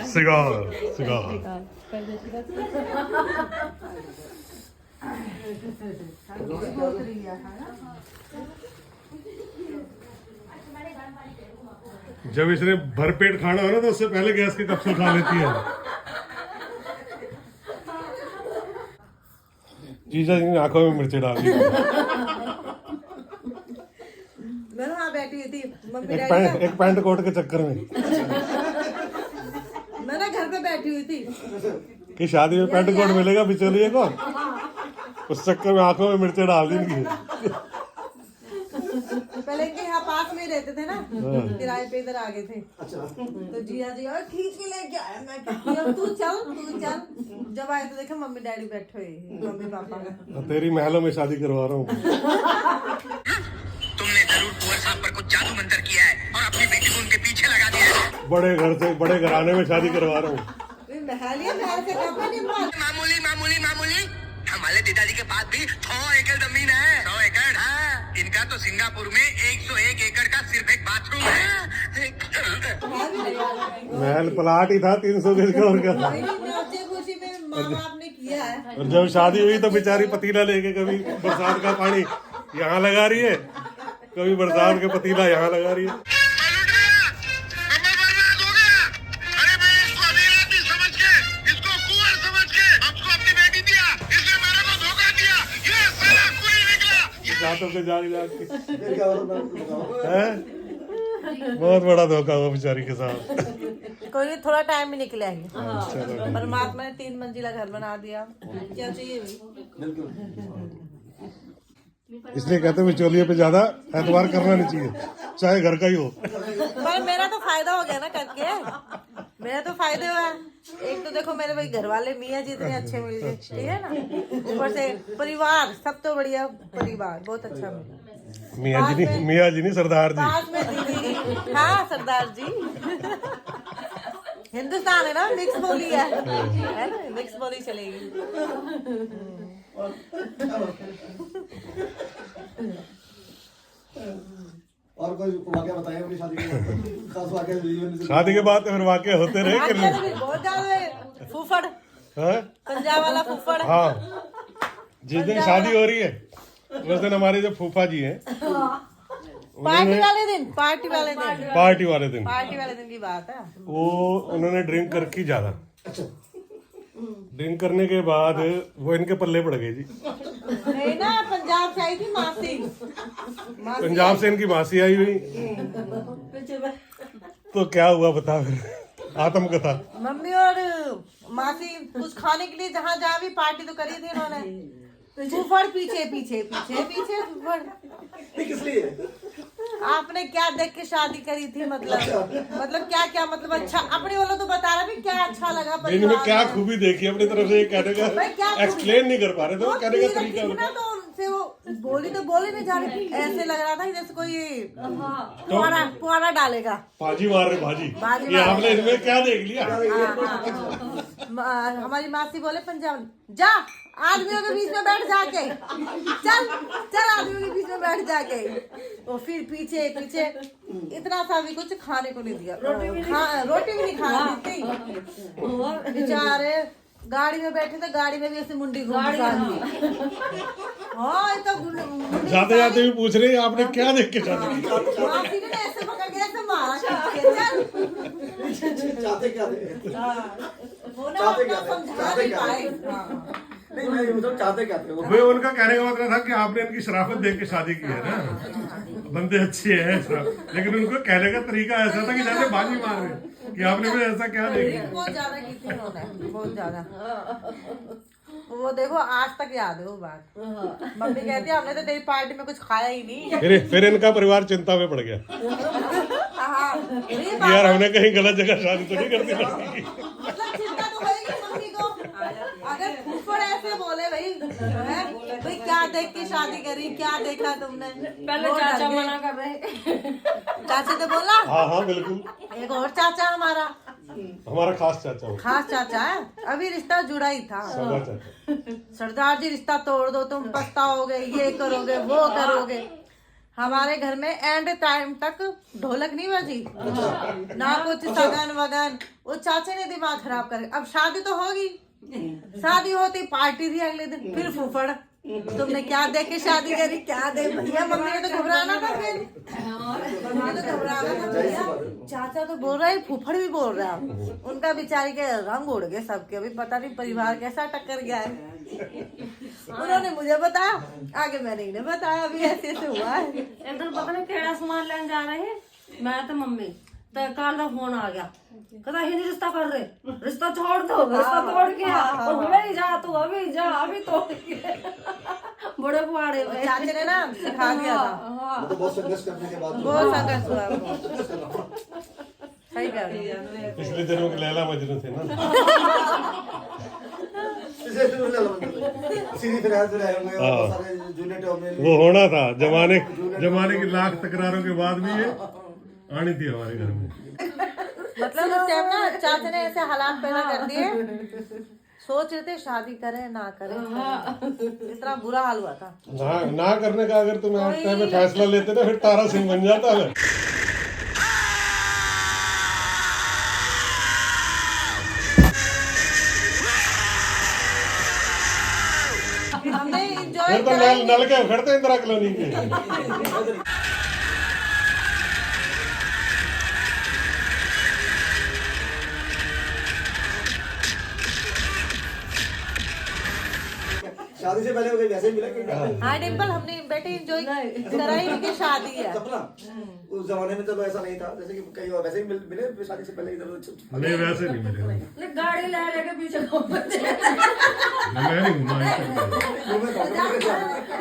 Cigar जब इसने भरपेट खाना हो ना तो उससे पहले गैस की कैप्सूल खा लेती है। जीजा जी ने आंखों में मिर्ची डाल दी। मैं वहाँ बैठी थी मम्मी एक पैंट कोट के चक्कर में। मैं ना घर पे बैठी हुई थी कि शादी में पैंट कोट मिलेगा बिचौलिए को, उस चक्कर में आंखों में मिर्ची डाल दी। पहले इनके यहाँ पास में रहते थे ना, किराए पे इधर आ गए थे। तो जिया जी और खींच के लेके आया। मैं कहती तू चल। जब आए तो देखा मम्मी डैडी बैठे हुए, मम्मी पापा। तेरी महलों में शादी करवा रहा हूँ। तुमने जरूर कुंवर साहब पर कुछ जादू मंत्र किया है और अपनी बेटी को उनके पीछे लगा दिया है। बड़े घर से बड़े घराने में शादी करवा रहा हूँ। मामूली हमारे पिताजी के पास भी 100 एकड़ जमीन है। 100 एकड़? हाँ। इनका तो सिंगापुर में 101 एकड़ का सिर्फ एक बाथरूम है। महल प्लाट ही था 300 गज का और क्या। खुशी में माँ बाप ने किया है। और जब शादी हुई तो बेचारी पतीला लेके कभी बरसात का पानी यहाँ लगा रही है, कभी बरसात का पतीला यहाँ लगा रही है। जातों के जाग बहुत बड़ा धोखा हुआ बेचारी के साथ। कोई नहीं, थोड़ा टाइम भी निकले आएंगे। परमात्मा ने 3 मंजिला घर बना दिया, क्या चाहिए भाई। इसलिए कहते हैं बिचौलिए पे ज्यादा एतबार करना नहीं चाहिए, चाहे घर का ही हो। पर मेरा तो फायदा हो गया ना करके, मेरा तो फायदे हुआ। एक तो देखो मेरे भाई घर वाले मियाँ जी इतने अच्छे मिल गए, ठीक है ना। ऊपर से परिवार, सब तो बढ़िया परिवार, बहुत अच्छा मिला। मियाँ जी नहीं सरदार जी। पास में दीदी, हाँ सरदार जी। हिंदुस्तान है ना, मिक्स बोली है ना, मिक्स बोली चलेगी। और कोई वाकया बताइए अपनी शादी के खास वाकया। शादी के बाद फिर वाकया होते रहे कि नहीं? बहुत ज्यादा फूफड़, पंजाब वाला फूफड़। हाँ, जिस दिन शादी हो रही है उस दिन हमारे जो फूफा जी हैं, पार्टी वाले दिन की बात है। वो उन्होंने ड्रिंक करके ज्यादा, ड्रिंक करने के बाद वो इनके पल्ले पड़ गए जी। नहीं ना, पंजाब से आई थी मासी। पंजाब से इनकी मासी आई हुई, तो क्या हुआ बता फिर, आत्मकथा। मम्मी और मासी कुछ खाने के लिए जहाँ भी पार्टी तो करी थी इन्होंने, फूफड़ पीछे फूफड़। किस लिए? आपने क्या देख के शादी करी थी, मतलब क्या मतलब अच्छा, अपने वालों तो बता रहा भी क्या अच्छा लगा। इनमें क्या खूबी देखी अपनी तरफ से, कहने का एक्सप्लेन नहीं कर पा रहे थे, वो कहने का तरीका ना, तो उनसे वो बोली नहीं जा रही। ऐसे लग रहा था जैसे कोई पुआरा डालेगा। भाजी मार रहे भाजी। ये आपने इसमें क्या देख लिया? हमारी मासी बोले पंजाब, जा आदमियों के बीच में बैठ जाके, चल आदमियों के बीच में बैठ जाके। तो फिर पीछे इतना सा भी कुछ खाने को नहीं दिया, रोटी भी नहीं खाने दी। बेचारे गाड़ी में बैठे थे, गाड़ी में भी ऐसे मुंडी घुमा दी। हाँ, तो जाते जाते भी पूछ रहे हैं आपने क्या देख के शादी की? मासी ने ऐसे पकड़ के ऐसे मारा, चल चाहते क्या थे? वो ना समझा नहीं पाए। नहीं, मैं मतलब चाहते क्या थे? वो उनका कहने का मतलब था कि आपने इनकी शराफत देख के शादी की है ना, बंदे अच्छे हैं, लेकिन उनको कहने का तरीका ऐसा था कि जैसे बाजी मार रहे कि आपने भी ऐसा क्या देखा। बहुत ज्यादा की थी उन्होंने, बहुत ज्यादा। वो देखो आज तक याद है वो बात। मम्मी कहती है हमने तो तेरी पार्टी में कुछ खाया ही नहीं। फिर इनका परिवार चिंता में पड़ गया, यार हमने कहीं गलत जगह शादी तो नहीं कर दी। मतलब चिंता तो होगी मम्मी को, अगर फूफड़ ऐसे बोले भाई क्या देख के शादी करी, क्या देखा तुमने? पहले चाचा मना कर रहे। चाचे तो बोला। हाँ हाँ बिल्कुल। एक और चाचा हमारा खास चाचा हो। खास चाचा है, अभी रिश्ता जुड़ा ही था। सगा चाचा। सरदार जी रिश्ता तोड़ दो, तुम पछताओगे, ये करोगे वो करोगे। हमारे घर में एंड टाइम तक ढोलक नहीं बजी, ना कुछ सगन वगन। वो चाचे ने दिमाग खराब कर। अब शादी तो होगी, शादी होती पार्टी थी अगले दिन, फिर फूफड़ तुमने क्या देख के शादी करी, क्या दे भैया। मम्मी ने तो घबराना था, फिर मम्मी ने तो घबराना था भैया। चाचा तो बोल रहे, फूफड़ भी बोल रहा है। उनका बेचारी के रंग उड़ गए सबके। अभी पता नहीं परिवार कैसा टक्कर गया है। उन्होंने मुझे बताया, आगे मैंने इन्हें बताया, अभी ऐसे ऐसे हुआ है। इधर पता नहीं केड़ा सामान लेने जा रहे हैं, मैं तो मम्मी तो कल का फोन आ गया, कहता हिंदी रिश्ता कर रहे, रिश्ता छोड़ दो, रिश्ता तोड़ के अभी जा, तू अभी जा, अभी तोड़ के। बड़े पुआड़े चाचे ने ना सिखा दिया था। तो बहुत संघर्ष करने के बाद बहुत संघर्ष हुआ। सही कह रही है। पिछले दिनों के लैला मजनू थे ना। सीधी फिर आए होंगे और बहुत सारे जूनियर टॉप में वो होना था, जमाने की लाख तकरारों के बाद भी ये आनी थी हमारे घर में। मतलब उस टाइम ना चाचा ने ऐसे हालात पैदा कर दिए, सोच रहे थे शादी करें ना करें, इतना बुरा हाल हुआ था। ना करने का अगर तुम इस टाइम में फैसला लेते ना, फिर तारा सिंह बन जाता है। हमने एंजॉय फिर तो नल के खड़ते इंदिरा कॉलोनी के। शादी से पहले वैसे ही मिला कि हाँ डिम्पल, हमने बेटे एंजॉय कराई उनकी शादी है। सपना उस जमाने में तो ऐसा नहीं था, जैसे कि कई और वैसे ही मिले शादी से पहले इधर। नहीं वैसे नहीं मिले, गाड़ी ले लेके पीछे घूमते मैं नहीं घुमा।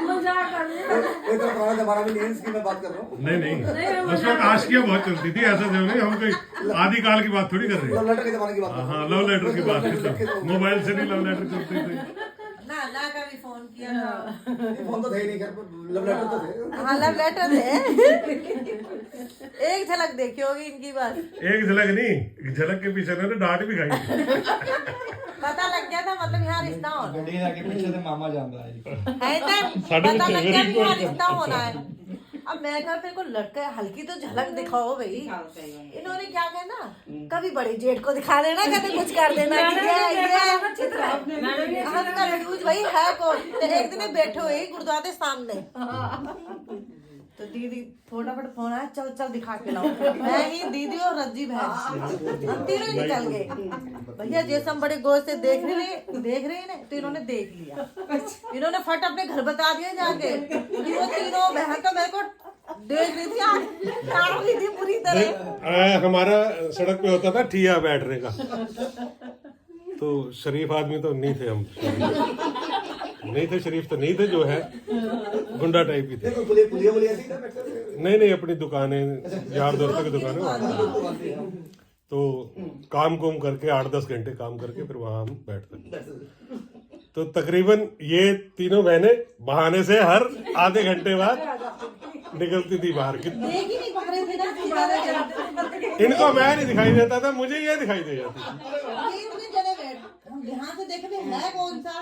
मजाक कर रहे। कोई तो पुराना जमाना भी नहीं है, इसकी मैं बात कर रहा हूँ। नहीं उस वक्त आशिकियां बहुत चलती थी, ऐसा जो नहीं, हम कोई आदि काल की बात थोड़ी कर रहे हैं। लव लेटर के जमाने की बात कर रहा हूँ। हाँ लव लेटर की बात करते, मोबाइल से नहीं लव लेटर करते थे। ना कभी फोन किया ना। फोन तो थे ही नहीं घर पर, लव लेटर तो थे। हाँ लव लेटर थे। एक झलक देखी होगी इनकी बात। एक झलक नहीं, झलक के पीछे ना डांट भी खाई। पता लग गया था, मतलब यहाँ रिश्ता होना गड्डी आगे पीछे से मामा जान रहा है। है ना, पता लग गया कि यहाँ रिश्ता होना है। अब मैं कहा मेरे को लड़का हल्की तो झलक दिखाओ भाई। इन्होंने क्या कहना, कभी बड़े जेठ को दिखा देना, कभी कुछ कर देना। न्यूज भाई है कौन। एक दिन बैठे हुए गुरुद्वारे सामने, तो दीदी फटाफट फोन आया, चल चल दिखा के लाओ। मैं ही, दीदी और रज्जी बहन, हम तीनों ही निकल गए। भैया जैसे हम बड़े गौर से देख रहे हैं ना, तो इन्होंने देख लिया। इन्होंने फट अपने घर बता दिया जाके कि वो तीनों बहन तो मेरे को देख रही थी, काट रही थी पूरी तरह। हमारा सड़क पे होता था ठिया बैठने का, तो शरीफ आदमी तो नहीं थे हम, नहीं थे शरीफ तो नहीं थे, जो है गुंडा टाइप ही थे। नहीं अपनी दुकानें, यार दोस्तों की दुकानें, तो काम कुम करके 8-10 घंटे काम करके फिर वहां हम बैठते। तो तकरीबन ये तीनों बहनें बहाने से हर आधे घंटे बाद निकलती थी बाहर की। इनको मैं नहीं दिखाई देता था, मुझे ये दिखाई दे जाती। यहाँ से देखे है कौन सा,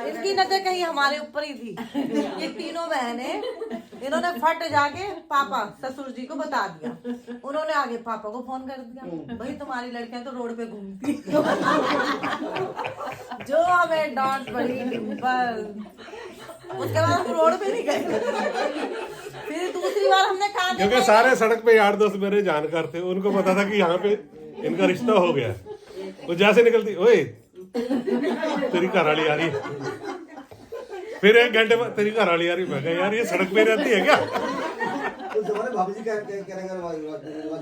इनकी नजर कहीं हमारे ऊपर ही थी। ये तीनों बहनें, इन्होंने फट जाके पापा ससुर जी को बता दिया। उन्होंने आगे पापा को फोन कर दिया, भाई तुम्हारी लड़कियां तो रोड पे घूमती। जो हमें डांट पड़ी डिम्पल। उसके बाद हम रोड पे नहीं गए। फिर दूसरी बार हमने कहा, क्योंकि सारे सड़क पे यार दोस्त मेरे जानकार थे, उनको पता था कि यहाँ पे इनका रिश्ता हो गया। वो जैसे निकलती, ओए तेरी घरवाली आ रही है, फिर 1 घंटे बाद तेरी घरवाली आ रही। मैं कहा यार ये सड़क पे रहती है क्या? भाभी जी कहने का रिवाज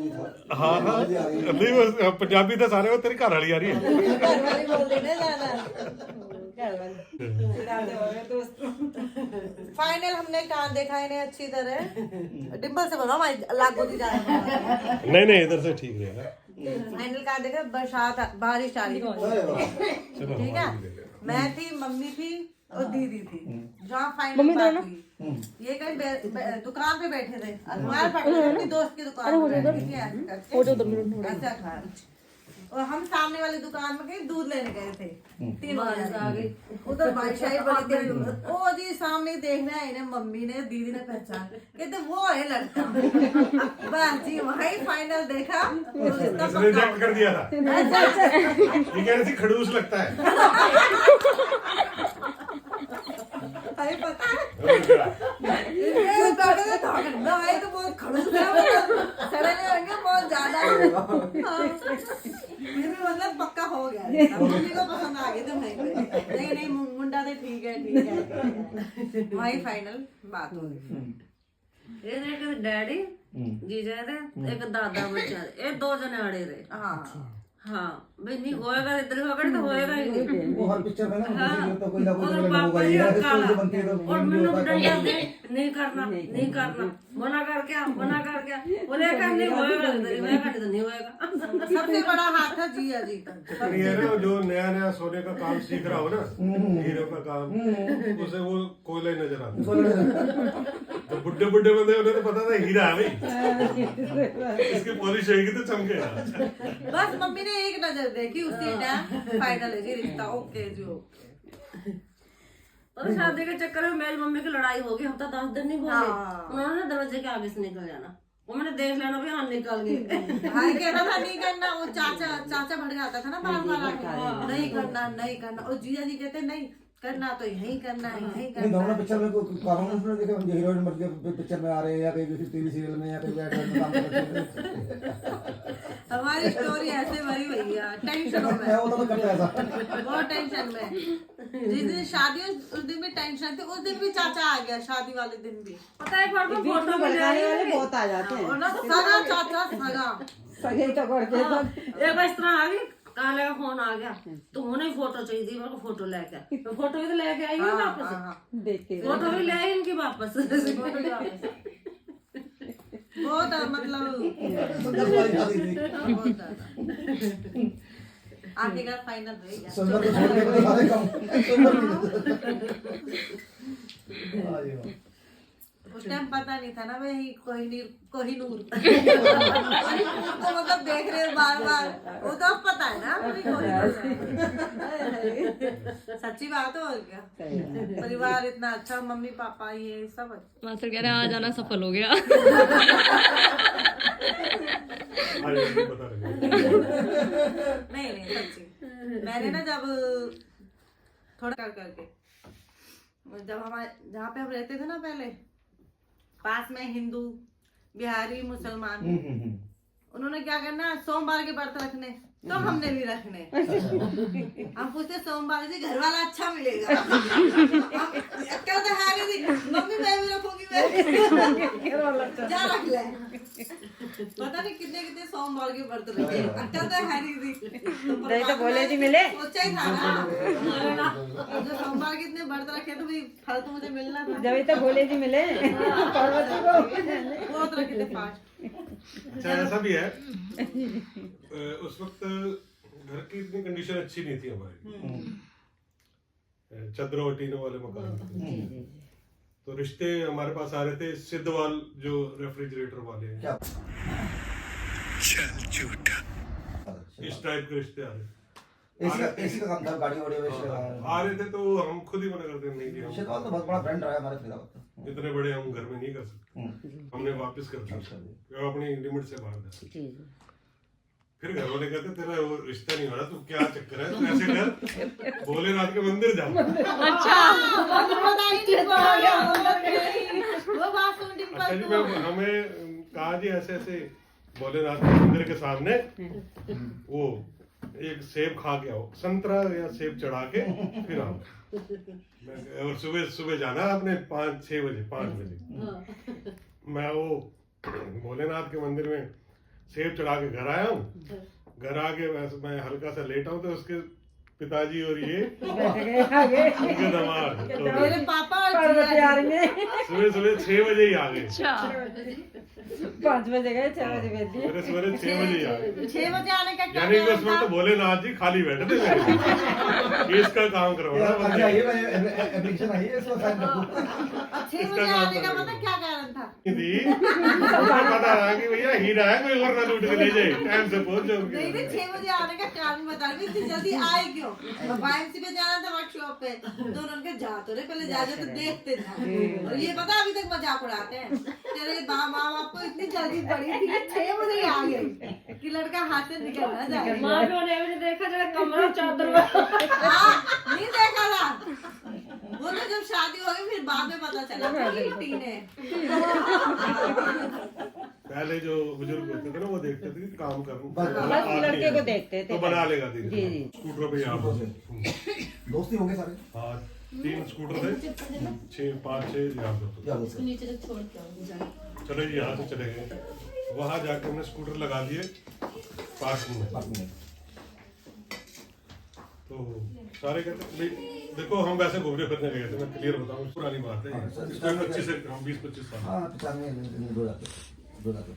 भी था। हाँ नहीं वो पंजाबी थे सारे, वो तेरी घरवाली आ रही है। फाइनल हमने कान देखा इन्हें अच्छी तरह। डिम्पल से बोलो लागू दी जा रहा है। नहीं इधर से ठीक रहेगा। फाइनल कान देखा, बरसात बारिश आ रही, ठीक है। मैं थी, मम्मी थी और दीदी थी जहाँ फाइनल बात हुई। ये कहीं दुकान पे बैठे थे, अखबार पढ़ रहे थे, अपनी दोस्त की दुकान पे बैठी थी, ऐसा था। और हम सामने वाली दुकान में कहीं दूध लेने गए थे, 3 बजे आ गई उधर बारिश आई बड़ी तेज। ओ जी सामने देखना है इन्हें, मम्मी ने दीदी ने पहचान, कहते वो है लड़का। बस जी वही फाइनल देखा, तो रिश्ता इसने रिजेक्ट कर दिया था। ये कह रही थी खड़ूस लगता है। अरे पता है ये भाई तो बहुत खड़ूस है, सड़े होंगे बहुत ज्यादा। फिर भी मतलब पक्का हो गया, मम्मी को पसंद आ गए थे वहीं पे। नहीं मुंडा तो ठीक है वही फाइनल बात हो गई। ये एक डैडी जीजा थे, एक दादा बच्चा, ये 2 जने अड़े रहे। हाँ भाई नहीं होएगा, इधर होगा तो होएगा ही नहीं। वो हर पिक्चर में ना हाँ। तो कोई ना कोई और तो पापा होगा जी ही, और अगर काला, स्टोरी बनती है तो और मैंने होता है, डंडा दे, नहीं करना, मना करके बोले कर नहीं होएगा, इधर मैं कर तो नहीं होएगा। सबसे बड़ा हाथ था जिया जी का। पर ये ना जो नया सोने का काम सीख रहा हो ना, हीरो का काम, उसे वो कोयला ही नजर आता है। तो बुड्ढे बंदे उन्हें तो पता था हीरा है भाई, इसकी पॉलिश होगी तो चमकेगा। बस मम्मी ने एक नजर देखी, उसी टाइम फाइनल है जी रिश्ता, ओके जी ओके। और शादी के चक्कर में मेरी मम्मी की लड़ाई हो गई, हफ्ता 10 दिन नहीं बोले। हाँ। उन्होंने दरवाजे के आगे से निकल जाना, वो मैंने देख लेना भी हाँ निकल गए। भाई कहना था नहीं करना, वो चाचा भड़क जाता था ना बार आके, नहीं करना। और जीजा जी कहते नहीं करना तो यही करना है, यही नहीं करना दोनों है। पिक्चर में कानून में देखा हीरोइन बन के पिक्चर में आ रहे हैं या कहीं टीवी सीरियल में या कहीं एड में काम कर रहे हैं। हमारी स्टोरी ऐसे भरी भैया, टेंशन में है वो तो करता है ऐसा। बहुत टेंशन में। जिस दिन शादी हुई, उस दिन भी टेंशन थी, उस दिन भी चाचा आ गया, शादी वाले दिन भी। पता है एक बार मैं फोटो भी ले भड़काने वाले आई। बहुत आ जाते हैं। और ना सगा चाचा सगा। सगे तो करके हाँ, एक बार इस तरह आ गई, काले का फोन आ गया, तो उन्हें फोटो चाहिए थी, मेरे को फोटो लेके मैं फोटो भी तो लेके आई हूँ वापस। देख के फोटो भी ले आई इनकी वापस। बहुत मतलब सुंदर वाली शादी थी। बहुत ज्यादा। आखिरकार फाइनल हो गया। सुंदर को छोड़ के तो सारे कम सुंदर नहीं। उस टाइम पता नहीं था ना भाई कोहिनूर। तो मतलब देख रहे बार वो तो अब पता है ना अभी कोहिनूर है। सच्ची बात है और क्या, परिवार इतना अच्छा, मम्मी पापा ये सब अच्छा। मास्टर कह रहे हैं आज आना सफल हो गया। आज ये पता लगा। नहीं सच्ची मैंने ना जब थोड़ा करके जब हमारे जहाँ पे हम रहते थे ना पहले, पास में हिंदू बिहारी मुसलमान, उन्होंने क्या करना सोमवार के व्रत रखने, तो हमने भी रखने। हम पूछते सोमवार से घर वाला अच्छा मिलेगा। क्या तो है नहीं, मम्मी मैं भी रखूंगी, मैं जा रख ले। पता नहीं कितने सोमवार के व्रत रखे, अक्कल तो है नहीं नहीं तो बोले जी मिले। सोचा ही था ना, जो सोमवार के इतने व्रत रखे तो भाई फल तो मुझे मिलना था। जब तो बोले जी मिले पार्वती को बहुत रखे थे फास्ट। अच्छा ऐसा भी है, उस वक्त घर की इतनी कंडीशन अच्छी नहीं थी हमारी, चद्रों और टीनों वाले मकान थे। तो रिश्ते हमारे पास आ रहे थे सिद्धवाल जो रेफ्रिजरेटर वाले हैं, चल झूठा। इस टाइप के रिश्ते आ रहे थे। एसी का काम था, गाड़ी वाड़ी आ रहे थे तो हम खुद ही मना करते नहीं किया, शेखवाल तो बहुत बड़ा ब्रांड रहा है हमारे फरीदाबाद का। इतने बड़े हम घर में नहीं कर सकते, हमने वापस कर दिया, अपनी लिमिट से बाहर था। फिर घर वाले कहते तेरा वो रिश्ता नहीं हो रहा, तू क्या चक्कर है, तू ऐसे कर भोलेनाथ के मंदिर जा। अच्छा जी, हमें कहा जी ऐसे ऐसे भोलेनाथ के मंदिर के सामने वो एक सेब खा के आओ, संतरा या सेब चढ़ा के फिर आओ। और सुबह जाना आपने 5 बजे। मैं वो भोलेनाथ के मंदिर में सेब चढ़ा के घर आया हूँ। घर आके मैं हल्का सा लेटा हूँ तो उसके पिताजी और ये उनके दामाद मेरे पापा और पार्वती आ रही है। सुबह 6 बजे ही आ गए। 5 बजे गए, 6 बजे भेज दिए। सवेरे 6 बजे ही आ गए। 6 बजे आने का क्या यानी कि कारण उसमें था? तो भोलेनाथ जी खाली बैठे थे मेरे। इसका काम करवाना अच्छा बंदे। ये एप्लीकेशन आई है इसको साइन कर दो। 6 बजे आने का पता क्या कारण था? दी मुझे पता रहा कि भैया हीरा है, कोई और ना लूट के ले जाए, टाइम से पहुंच जाओगे। नहीं नहीं 6 बजे आने का कारण बता रही इतनी जल्दी आए क्यों? वाईएमसी पे जाना था वर्कशॉप पे, तो उन्होंने कहा जा तो रे पहले जा तो देखते थे। और ये पता अभी तक मजाक उड़ाते हैं, तेरे माँ बाप को इतनी जल्दी पड़ी थी कि 6 बजे ही आ गई कि लड़का हाथ से निकल ना जाए। माँ प्यो ने भी नहीं देखा जरा कमरा चादर में। हाँ, नहीं देखा था वो तो जब शादी हो गई फिर बाद में पता चला था कि टीन है। पहले जो बुजुर्ग होते थे ना वो देखते थे कि काम करूं बस लड़के को देखते थे। तो बना लेगा धीरे जी, जी। स्कूटर पे यहाँ दोस्ती हो गए सारे। हाँ 3 स्कूटर थे, 5-6 यार दोस्त। क्या बोलते हैं? चलो जी यहाँ से चले गए, वहां जाकर हमने स्कूटर लगा दिए पार्किंग में। बात नहीं है। तो सारे कहते भाई देखो हम वैसे घूमने फिरने गए थे, मैं क्लियर बताऊं, पुरानी बात है, इसमें 20-25 साल। हाँ 95 दो जाते।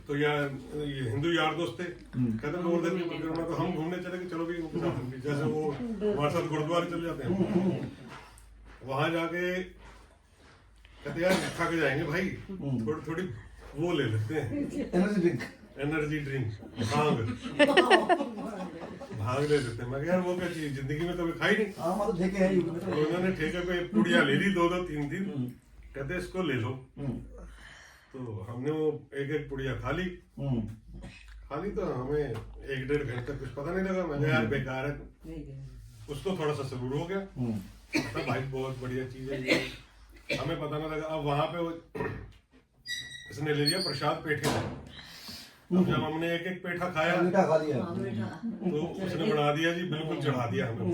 तो यार ये हिंदू यार दोस्त थे, कहते हैं और दिन की परिक्रमा, तो हम घूमने चले गए, चलो भी उनके साथ भी, जैसे वो हमारे साथ गुरुद्वारे चले जाते हैं। वहां जाके कहते यार थक जाएंगे भाई, थोड़ी वो ले लेते हैं एनर्जी ड्रिंक, भांग ले लेते हैं। मैं कहा यार वो क्या चीज जिंदगी में कभी खाई नहीं। हाँ मतलब ठेके है यूपी में तो उन्होंने ठेके पे पुड़िया ले ली 2-2 3-3, कहते इसको ले लो। तो हमने वो 1-1 पुड़िया खा ली तो हमें 1-1.5 घंटे तक कुछ पता नहीं लगा। मैं कहा यार बेकार है, उसको थोड़ा सा सरूर हो गया, तो भाई बहुत बढ़िया चीज है ये, हमें पता ना लगा। अब वहां पे इसने ले लिया प्रसाद पेठे का। अब जब हमने 1-1 पेठा खाया मीठा खा लिया। तो उसने बना दिया जी, बिल्कुल चढ़ा दिया हमें।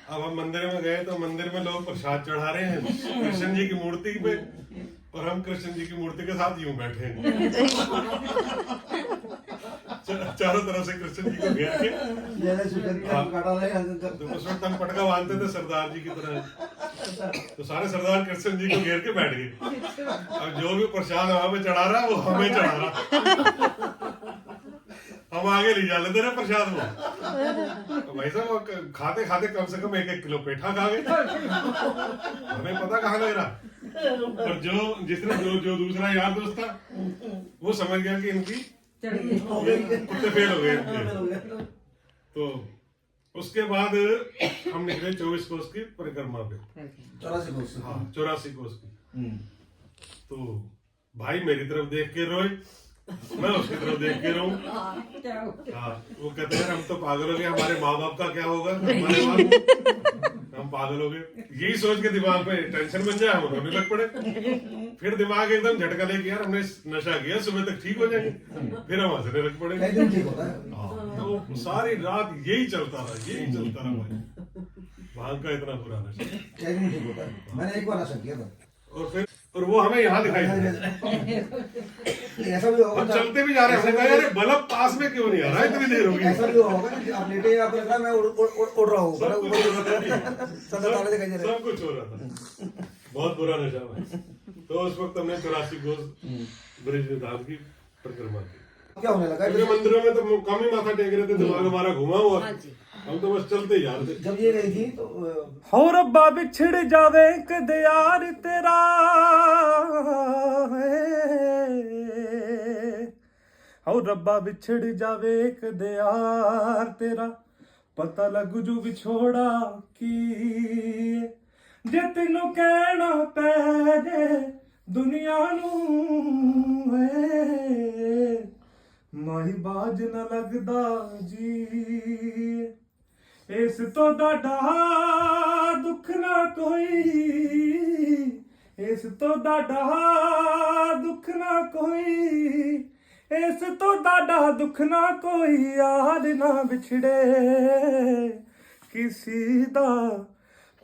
अब हम मंदिर में गए तो मंदिर में लोग प्रसाद चढ़ा रहे हैं कृष्ण जी की मूर्ति पे, और हम कृष्ण जी की मूर्ति के साथ यूं बैठे हैं। चारों तरफ से कृष्ण जी को घेर के, जैसे सुगंध का काटा रहे हैं। तो उसमें तंग पटका बांधते थे सरदार जी की तरह, तो सारे सरदार कृष्ण जी को घेर के बैठ गए। अब जो भी प्रसाद वहां पे चढ़ा रहा वो हमें चढ़ा रहा, हम आगे ले जा लेते रहे प्रसाद को। तो भाई साहब खाते खाते कम से कम 1-1 किलो पेठा खा गए, हमें पता कहाँ लग रहा। और जो दूसरा यार दोस्त था वो समझ गया कि इनकी कुत्ते फेल हो गए इनके। तो उसके बाद हम निकले 24 कोस की परिक्रमा पे। 84 कोस। हाँ 84 कोस की। तो भाई मेरी तरफ देख के रोए, मैं उसकी तरफ देख के रोऊं। हाँ वो कहते हैं हम तो पागल हो गए, हमारे माँ बाप का क्या होगा, हमारे बाप हम पागल हो गए। यही सोच के दिमाग पे टेंशन बन जाए, हम रोने लग पड़े। फिर दिमाग एकदम झटका लेके यार हमने नशा किया, सुबह तक ठीक हो जाएंगे, फिर हम हंसने लग पड़े। कई दिन ठीक होता है। तो सारी रात यही चलता रहा भाई, भांग का इतना बुरा नशा। कई दिन ठीक होता है। मैंने एक बार नशा किया था। और वो हमें यहाँ दिखाई दे ऐसा भी होगा, हम चलते भी जा रहे हैं, हमने कहा यार बल्ब पास में क्यों नहीं आ रहा, इतनी देर हो गई। ऐसा भी होगा कि आप लेटे आपको लग रहा है मैं उड़ रहा हूँ, सब कुछ दिखाई दे रहे हैं। सब कुछ हो रहा था, बहुत बुरा नशा भाई। तो उस वक्त हमने 84 कोस ब्रिज धाम की परिक्रमा की। क्या होने लगा क्योंकि मंदिरों में तो कम ही माथा टेक रहे थे, दिमाग हमारा घुमा हुआ, हम तो बस चलते ही जा रहे थे। जब ये गई थी तो हो रब्बा बिछड़ जावे कद यार तेरा, हो रब्बा बिछड़ जावे कद यार तेरा, पता लग जू विछोड़ा की, जे तेनू कहना पै जे दुनिया नू माही बाज न लगदा जी, इस तो डाडा दुख ना कोई, इस तो डाडा दुख ना कोई, इस तो डाडा दुख ना कोई, यार ना बिछड़े किसी दा,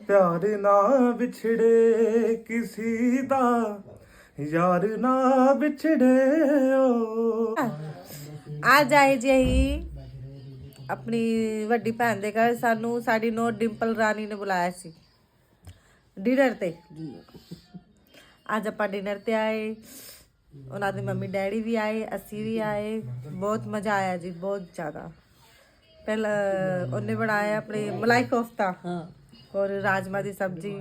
प्यार ना बिछड़े किसी दा, यार ना बिछड़े ओ। ਅੱਜ ਆਏ ਜੀ ਆਪਣੀ ਵੱਡੀ ਭੈਣ ਦੇ ਘਰ, ਸਾਨੂੰ ਸਾਡੀ ਨੋ ਡਿੰਪਲ ਰਾਣੀ ਨੇ ਬੁਲਾਇਆ ਸੀ। डिनर ते ਅੱਜ ਆਪਾਂ ਡਿਨਰ ਤੇ ਆਏ ਉਹਨਾਂ ਦੇ ਮੰਮੀ ਡੈਡੀ ਵੀ ਆਏ ਅਸੀਂ ਵੀ ਆਏ ਬਹੁਤ ਮਜ਼ਾ ਆਇਆ ਜੀ ਬਹੁਤ ਜ਼ਿਆਦਾ ਪਹਿਲਾਂ ਉਹਨੇ ਬਣਾਇਆ ਆਪਣੇ ਮਲਾਈ ਕੋਫਤਾ ਔਰ ਰਾਜਮਾ ਦੀ ਸਬਜ਼ੀ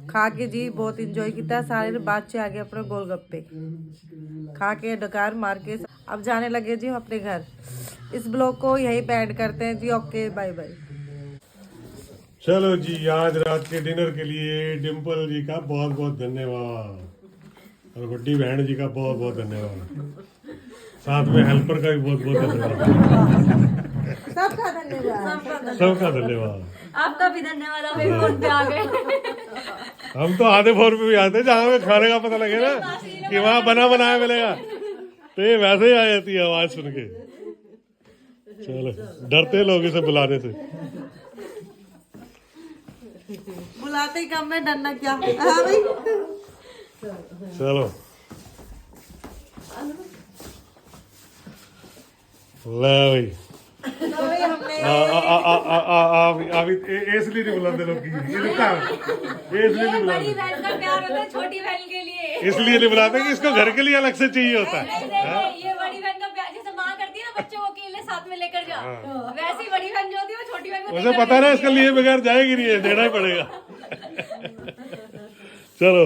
खा के जी बहुत इंजॉय किया सारे बाद से आगे अपने गोलगप्पे खा के डकार मार के अब जाने लगे जी हम अपने घर इस ब्लॉग को यही बैंड करते हैं जी ओके बाय बाय चलो जी आज रात के डिनर के लिए डिम्पल जी का बहुत बहुत धन्यवाद और गुड्डी बहन जी का बहुत बहुत धन्यवाद साथ में हेल्पर का भी बहुत बहुत धन्यवाद सबका धन्यवाद सबका धन्यवाद आपका भी धन्यवाद आप एक फोन पे आ गए हम तो आधे फोन पे भी आते हैं जहाँ हमें खाने का पता लगे ना कि वहाँ बना बनाया मिलेगा तो ये वैसे ही आ जाती है आवाज सुन के चलो डरते हैं लोग इसे बुलाने से बुलाते ही कम में डरना क्या हाँ भाई चलो ले भाई तो भाई हमने इसलिए नहीं बुलाते लोग इसलिए नहीं बड़ी बुलाते बहन का प्यार होता है छोटी बहन के लिए इसलिए नहीं बुलाते कि इसको घर के लिए अलग से चाहिए होता है ये बड़ी बहन का प्यार जैसे माँ करती है ना बच्चों को अकेले साथ में लेकर जा वैसे ही बड़ी बहन जो होती है वो छोटी बहन को उसे पता ना इसके लिए बगैर जाएगी नहीं है देना ही पड़ेगा चलो